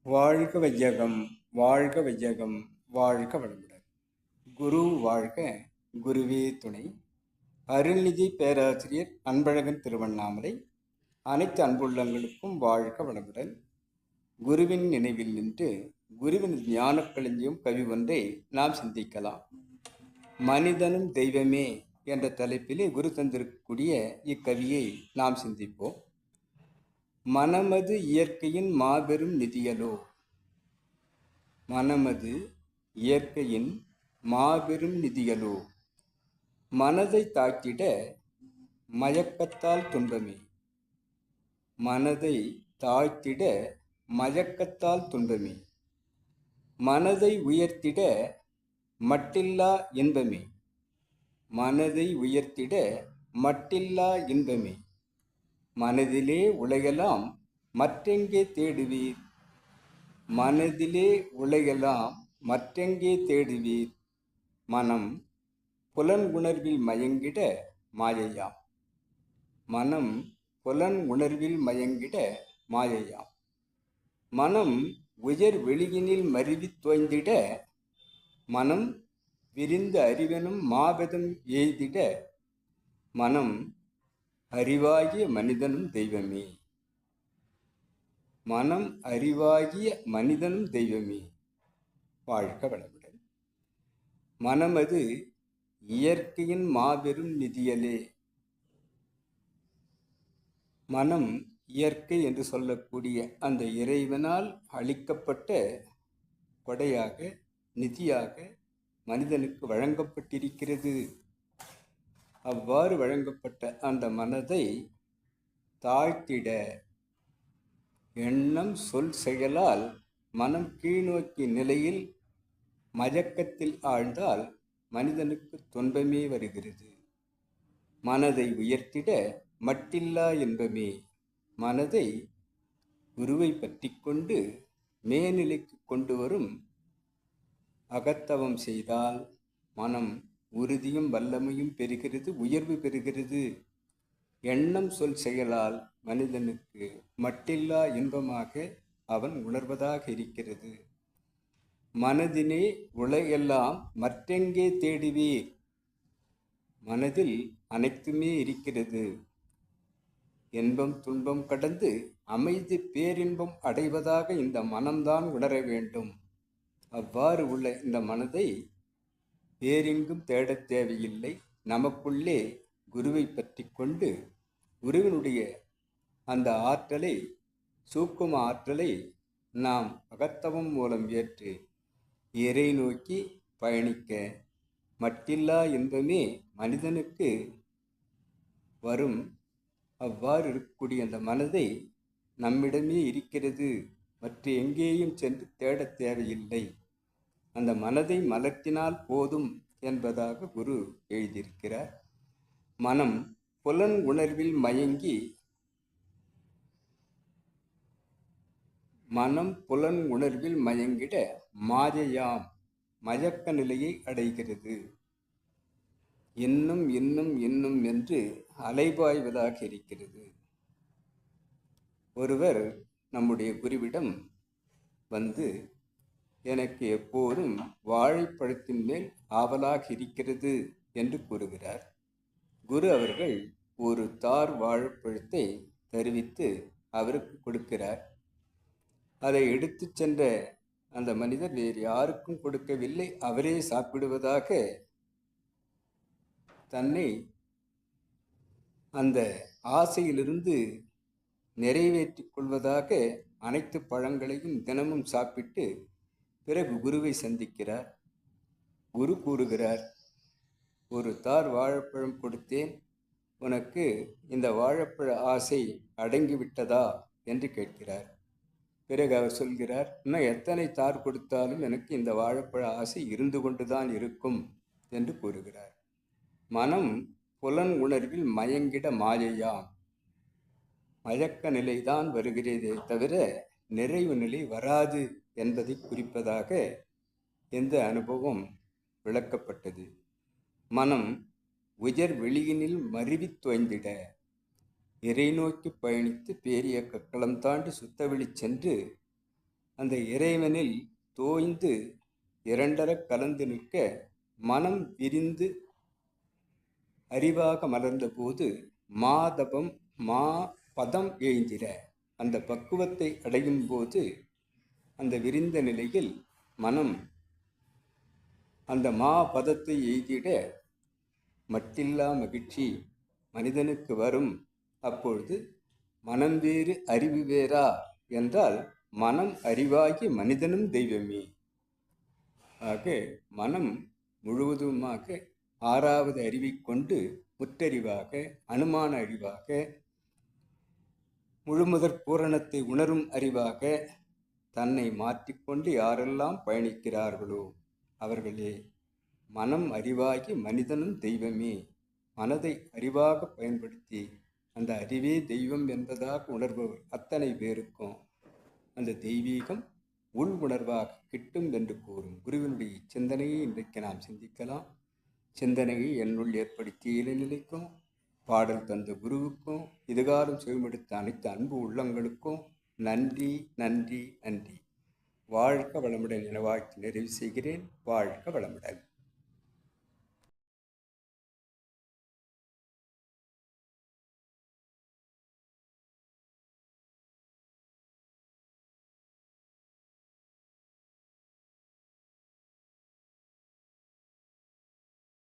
வாழ்க வையகம், வாழ்க வையகம், வாழ்க வளமுடன். குரு வாழ்க, குருவே துணை. அருள்நிதி பேராசிரியர் அன்பழகன் திருவண்ணாமலை. அனைத்து அன்புள்ளங்களுக்கும் வாழ்க வளமுடன். குருவின் நினைவில் நின்று குருவின் ஞானக்களஞ்சியம் கவி ஒன்றை நாம் சிந்திக்கலாம். மனிதனும் தெய்வமே என்ற தலைப்பிலே குரு தந்திருக்கக்கூடிய இக்கவியை நாம் சிந்திப்போம். மனமது இயற்கையின் மாபெரும் நிதியலோ. மனமது இயற்கையின் மாபெரும் நிதியலோ. மனதை தாக்கிட மயக்கத்தால் துன்பமே. மனதை தாழ்த்திட மயக்கத்தால் துன்பமே. மனதை உயர்த்திட மட்டில்லா இன்பமே. மனதை உயர்த்திட மட்டில்லா இன்பமே. மனதிலே உலகெல்லாம் மற்றெங்கே தேடுவீர். மனதிலே உலகெல்லாம் மற்றெங்கே தேடுவீர். மனம் புலன் உணர்வில் மயங்கிட மாயையாம். மனம் புலன் உணர்வில் மயங்கிட மாயையாம். மனம் உயர் வெளியினில் மருவி தோய்ந்திட மனம் விரிந்த அறிவெனும் மாபெதம் எய்திட மனம் அறிவாகிய மனிதனும் தெய்வமே. மனம் அறிவாகிய மனிதனும் தெய்வமே. வாழ்க வளமுடன். மனமது இயற்கையின் மாபெரும் நிதியலே. மனம் இயற்கை என்று சொல்லக்கூடிய அந்த இறைவனால் அளிக்கப்பட்ட கொடையாக, நிதியாக மனிதனுக்கு வழங்கப்பட்டிருக்கிறது. அவ்வாறு வழங்கப்பட்ட அந்த மனதை தாழ்த்திட எண்ணம் சொல் செயலால் மனம் கீழ்நோக்கிய நிலையில் மயக்கத்தில் ஆழ்ந்தால் மனிதனுக்கு துன்பமே வருகிறது. மனதை உயர்த்திட மட்டில்லா இன்பமே. மனதை குருவை பற்றி கொண்டு மேல்நிலைக்கு கொண்டு வரும் அகத்தவம் செய்தால் மனம் உறுதியும் வல்லமையும் பெறுகிறது, உயர்வு பெறுகிறது. எண்ணம் சொல் செயலால் மனிதனுக்கு மட்டில்லா இன்பமாக அவன் உணர்வதாக இருக்கிறது. மனதினே உலகெல்லாம் மற்றெங்கே தேடுவீர். மனதில் அனைத்துமே இருக்கிறது. இன்பம் துன்பம் கடந்து அமைதி பேரின்பம் அடைவதாக இந்த மனம்தான் உணர வேண்டும். அவ்வாறு உள்ள இந்த மனதை வேறெங்கும் தேடத் தேவையில்லை. நமக்குள்ளே குருவை பற்றி கொண்டு குருவினுடைய அந்த ஆற்றலை, சூக்கும ஆற்றலை நாம் அகத்தவம் மூலம் ஏற்று இறை நோக்கி பயணிக்க மட்டில்லா இன்பமே மனிதனுக்கு வரும். அவ்வாறு இருக்கக்கூடிய அந்த மனதை நம்மிடமே இருக்கிறது, மற்ற எங்கேயும் சென்று தேடத் தேவையில்லை. அந்த மனதை மலர்த்தினால் போதும் என்பதாக குரு எழுதியிருக்கிறார். மனம் புலன் உணர்வில் மயங்கி மயங்கிட மாயையாம் மயக்க நிலையை அடைகிறது. இன்னும் இன்னும் இன்னும் என்று அலைபாய்வதாக இருக்கிறது. ஒருவர் நம்முடைய குருவிடம் வந்து, எனக்கு எப்போதும் வாழைப்பழத்தின் மேல் ஆவலாக இருக்கிறது என்று கூறுகிறார். குரு அவர்கள் ஒரு தார் வாழைப்பழத்தை தருவித்து அவருக்கு கொடுக்கிறார். அதை எடுத்து சென்ற அந்த மனிதர் வேறு யாருக்கும் கொடுக்கவில்லை, அவரே சாப்பிடுவதாக தன்னை அந்த ஆசையிலிருந்து நிறைவேற்றிக் கொள்வதாக அனைத்து பழங்களையும் தினமும் சாப்பிட்டு பிறகு குருவை சந்திக்கிறார். குரு கூறுகிறார், ஒரு தார் வாழைப்பழம் கொடுத்தேன், உனக்கு இந்த வாழைப்பழ ஆசை அடங்கிவிட்டதா என்று கேட்கிறார். பிறகு அவர் சொல்கிறார், இன்னும் எத்தனை தார் கொடுத்தாலும் எனக்கு இந்த வாழைப்பழ ஆசை இருந்து கொண்டுதான் இருக்கும் என்று கூறுகிறார். மனம் புலன் உணர்வில் மயங்கிட மாயையாம். மயக்க நிலைதான் வருகிறதே தவிர நிறைவு நிலை வராது என்பதை குறிப்பதாக இந்த அனுபவம் விளக்கப்பட்டது. மனம் உயர் வெளியினில் மருவி தோய்ந்திட இறை நோக்கி பயணித்து பேரிய கக்களம் தாண்டி சுத்தவெளி சென்று அந்த இறைவனில் தோய்ந்து இரண்டரக் கலந்து நிற்க மனம் விரிந்து அறிவாக மலர்ந்த போது மாதபம் மா பதம் எழுந்திர அந்த பக்குவத்தை அடையும் போது அந்த விரிந்த நிலையில் மனம் அந்த மா பதத்தை எய்திட மட்டில்லா மகிழ்ச்சி மனிதனுக்கு வரும். அப்பொழுது மனம் வேறு அறிவு வேறா என்றால் மனம் அறிவாகி மனிதனும் தெய்வமே. ஆக மனம் முழுவதுமாக ஆறாவது அறிவை கொண்டு முற்றறிவாக அனுமான அறிவாக முழுமுதற் பூரணத்தை உணரும் அறிவாக தன்னை மாற்றிக்கொண்டு யாரெல்லாம் பயணிக்கிறார்களோ அவர்களே மனம் அறிவாகி மனிதனும் தெய்வமே. மனதை அறிவாக பயன்படுத்தி அந்த அறிவே தெய்வம் என்பதாக உணர்பவர் அத்தனை பேருக்கும் அந்த தெய்வீகம் உள் உணர்வாக கிட்டும் என்று கூறும் குருவினுடைய சிந்தனையை இன்றைக்கு நாம் சிந்திக்கலாம். சிந்தனையை என்னுள் ஏற்படுத்திய இளநிலைக்கும் பாடல் தந்த குருவுக்கும் இதுகாலம் செவிமெடுத்த அனைத்து அன்பு உள்ளங்களுக்கும் நன்றி நன்றி நன்றி. வாழ்க வளமுடன் என வாழ்த்து நிறைவு செய்கிறேன். வாழ்க வளமுடன்.